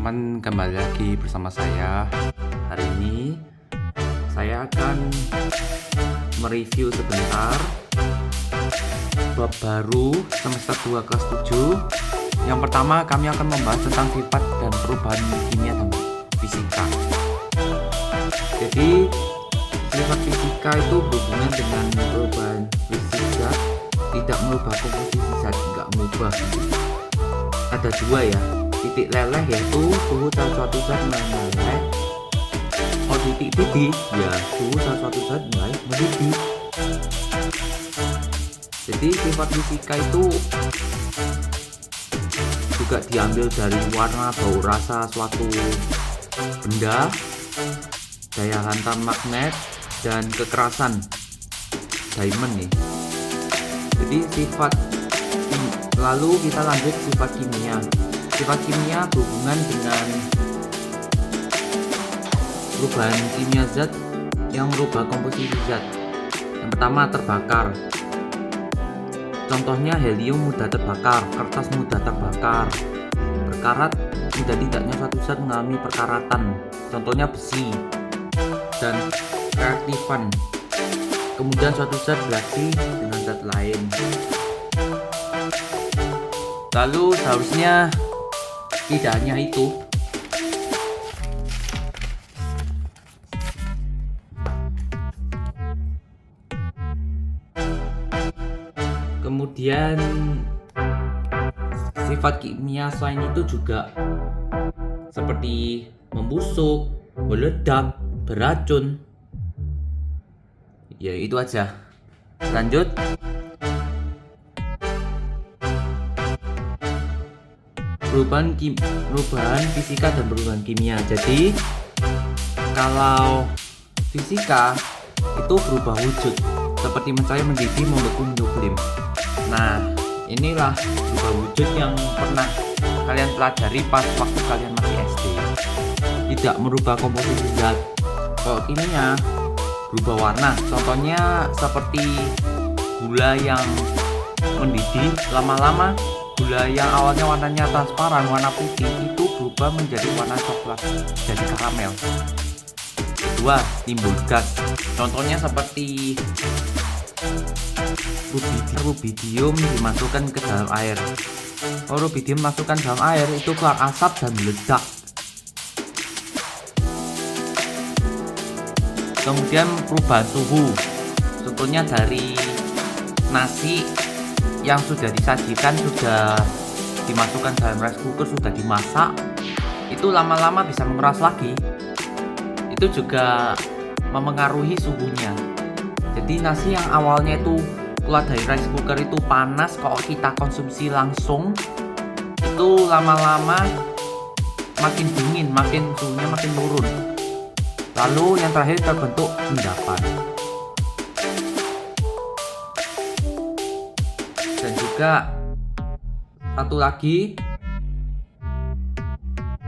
teman-teman, kembali lagi bersama saya. Hari ini saya akan mereview sebentar bab baru semester 2 kelas 7. Yang pertama kami akan membahas tentang sifat dan perubahan kimia dan fisika. Jadi sifat fisika itu berhubungan dengan perubahan fisika, tidak merubah komposisi zat, enggak merubah. Ada dua ya, titik leleh yaitu suhu suatu zat meleleh. Oh, titik didih ya, suhu suatu zat mulai mendidih. Jadi sifat fisika itu juga diambil dari warna, bau, rasa suatu benda, daya hantam magnet, dan kekerasan diamond nih. Jadi sifat, lalu kita lanjut sifat kimia. Sifat kimia berhubungan dengan perubahan kimia zat yang merubah komposisi zat. Yang pertama, terbakar. Contohnya helium mudah terbakar, kertas mudah terbakar. Berkarat, tidak tidaknya suatu zat mengalami perkaratan. Contohnya besi. Dan reaktifan, kemudian suatu zat bereaksi dengan zat lain. Lalu seharusnya tidak hanya itu, kemudian sifat kimia selain itu juga seperti membusuk, meledak, beracun. Ya itu aja. Lanjut. Perubahan fisika dan perubahan kimia. Jadi kalau fisika itu berubah wujud seperti mencair, mendidih, membeku, mendublim. Nah, inilah berubah wujud yang pernah kalian pelajari pas waktu kalian masih SD. Tidak merubah komposisi zat. Kalau kimia berubah warna, contohnya seperti gula yang mendidih, lama-lama gula yang awalnya warnanya transparan, warna putih, itu berubah menjadi warna coklat, jadi karamel. Kedua, timbul gas. Contohnya seperti rubidium dimasukkan ke dalam air. Kalau rubidium masukkan dalam air, itu keluar asap dan meledak. Kemudian perubahan suhu. Contohnya dari nasi yang sudah disajikan, sudah dimasukkan dalam rice cooker, sudah dimasak, itu lama-lama bisa mengeras lagi. Itu juga memengaruhi suhunya. Jadi nasi yang awalnya itu keluar dari rice cooker itu panas, kalau kita konsumsi langsung, itu lama-lama makin dingin, suhunya makin turun. Lalu yang terakhir terbentuk endapan. Dan juga satu lagi,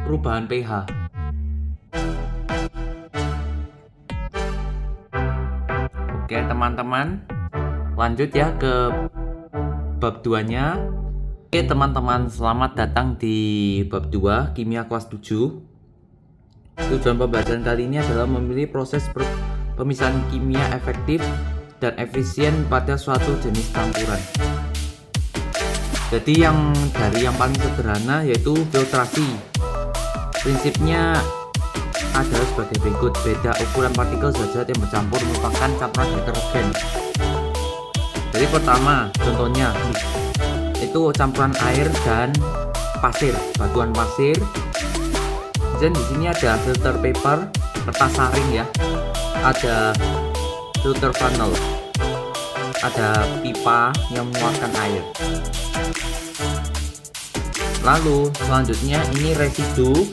perubahan pH. Oke teman-teman, lanjut ya ke bab 2-nya. Oke teman-teman, selamat datang di bab 2 kimia kelas 7. Tujuan pembelajaran kali ini adalah memilih proses pemisahan kimia efektif dan efisien pada suatu jenis campuran. Jadi yang paling sederhana yaitu filtrasi. Prinsipnya adalah sebagai berikut. Beda ukuran partikel zat-zat yang bercampur merupakan campuran heterogen. Jadi pertama, contohnya itu campuran air dan pasir, batuan pasir. Dan di sini ada filter paper, kertas saring ya. Ada filter funnel, ada pipa yang mengeluarkan air. Lalu selanjutnya ini residu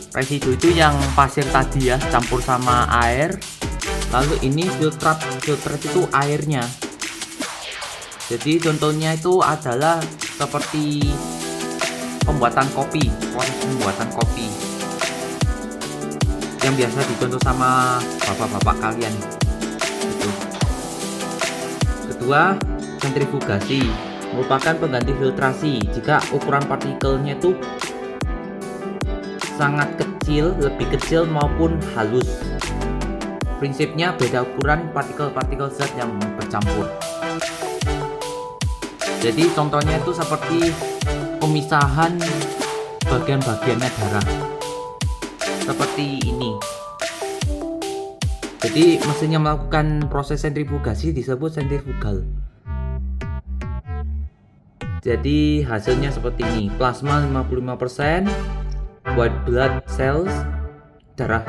itu yang pasir tadi ya, campur sama air. Lalu ini filtrat itu airnya. Jadi contohnya itu adalah seperti pembuatan kopi, proses pembuatan kopi yang biasa dicontoh sama bapak-bapak kalian itu. Kedua, sentrifugasi merupakan pengganti filtrasi jika ukuran partikelnya itu sangat kecil, lebih kecil maupun halus. Prinsipnya beda ukuran partikel-partikel zat yang bercampur. Jadi contohnya itu seperti pemisahan bagian-bagiannya darah. Seperti ini. Jadi mesin yang melakukan proses sentrifugasi disebut sentrifugal. Jadi hasilnya seperti ini. Plasma 55%, white blood cells,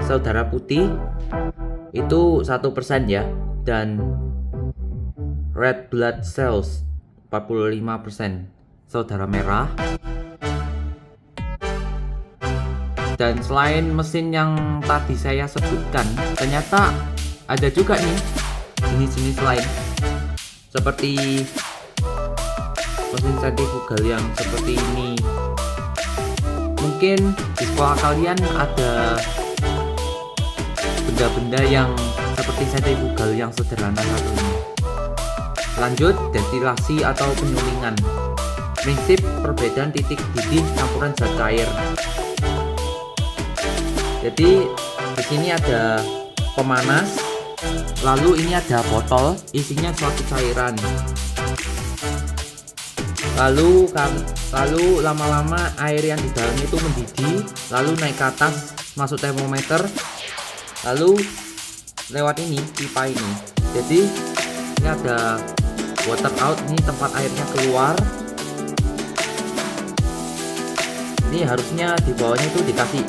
sel darah putih itu 1% ya, dan red blood cells 45%, sel darah merah. Dan selain mesin yang tadi saya sebutkan, ternyata ada juga nih jenis-jenis lain seperti mesin sentrifugal yang seperti ini. Mungkin di sekolah kalian ada benda-benda yang seperti sentrifugal yang sederhana satu ini. Lanjut, destilasi atau penyulingan. Prinsip perbedaan titik didih campuran zat cair. Jadi di sini ada pemanas, lalu ini ada botol isinya suatu cairan. Lalu lama-lama air yang di dalamnya itu mendidih, lalu naik ke atas, masuk termometer, lalu lewat ini pipa ini. Jadi ini ada water out, ini tempat airnya keluar. Ini harusnya di bawahnya itu dikasih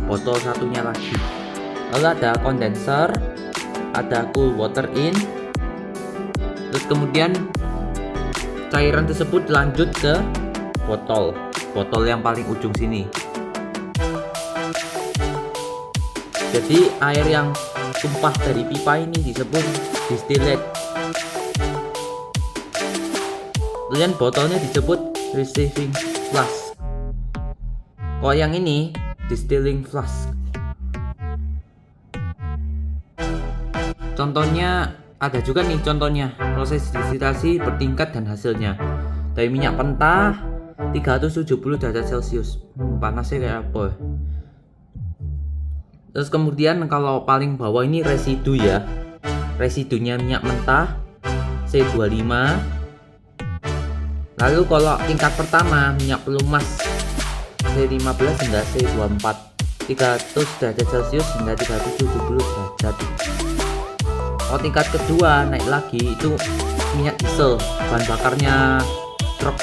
botol satunya lagi. Lalu ada kondenser, ada cool water in, terus kemudian cairan tersebut lanjut ke botol yang paling ujung sini. Jadi air yang tumpah dari pipa ini disebut distillate. Kemudian botolnya disebut receiving flask. Kalau yang ini distilling flask. Contohnya ada juga nih, contohnya proses distilasi bertingkat dan hasilnya. Dari minyak mentah 370 derajat Celcius. Panasnya kayak apa? Terus kemudian kalau paling bawah ini residu ya. Residunya minyak mentah C25. Lalu kalau tingkat pertama minyak pelumas C15 hingga C24, 300 derajat Celcius hingga 370 derajat. Oh, tingkat kedua naik lagi itu minyak diesel, bahan bakarnya truk,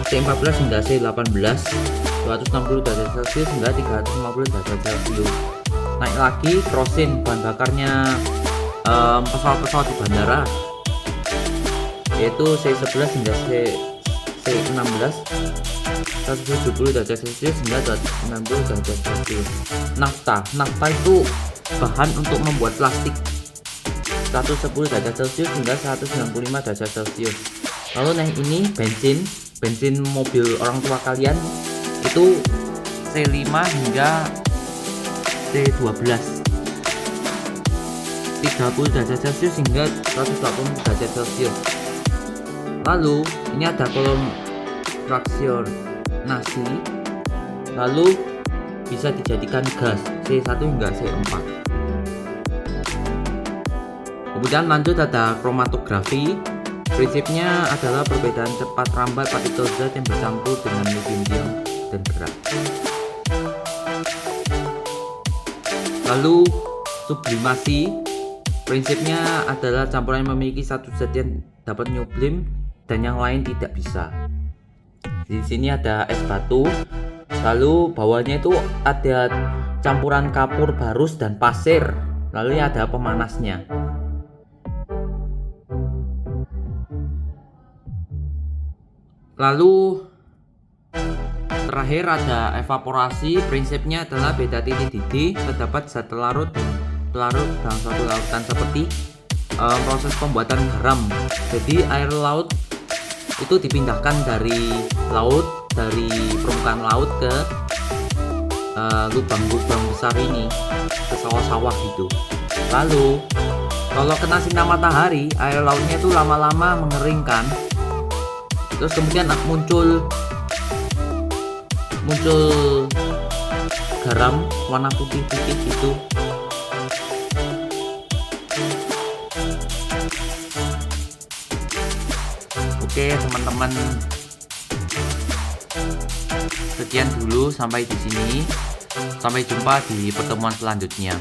C14 hingga C18, 260 derajat Celcius hingga 350 derajat Celcius. Naik lagi kerosin, bahan bakarnya pesawat-pesawat di bandara, yaitu C11 hingga C16, 170 derajat Celcius hingga 290 derajat Celcius. Nafta itu bahan untuk membuat plastik, 110 derajat Celcius hingga 195 derajat Celcius. Lalu yang ini bensin mobil orang tua kalian itu C5 hingga C12, 30 derajat Celcius hingga 180 derajat Celcius. Lalu ini ada kolom fraksionasi, lalu bisa dijadikan gas C1 hingga C4. Kemudian lanjut ada kromatografi. Prinsipnya adalah perbedaan cepat rambat partikel zat yang bercampur dengan medium diam dan berat. Lalu sublimasi. Prinsipnya adalah campuran yang memiliki satu zat yang dapat nyublim dan yang lain tidak bisa. Di sini ada es batu, lalu bawahnya itu ada campuran kapur barus dan pasir, lalu ada pemanasnya. Lalu terakhir ada evaporasi. Prinsipnya adalah beda titik didih terdapat zat larut dan pelarut dalam suatu lautan, seperti proses pembuatan garam. Jadi air laut itu dipindahkan dari permukaan laut ke lubang-lubang besar ini, ke sawah-sawah gitu. Lalu kalau kena sinar matahari, air lautnya itu lama-lama mengeringkan. Terus kemudian muncul muncul garam warna putih-putih gitu. Oke teman-teman, sekian dulu sampai di sini. Sampai jumpa di pertemuan selanjutnya.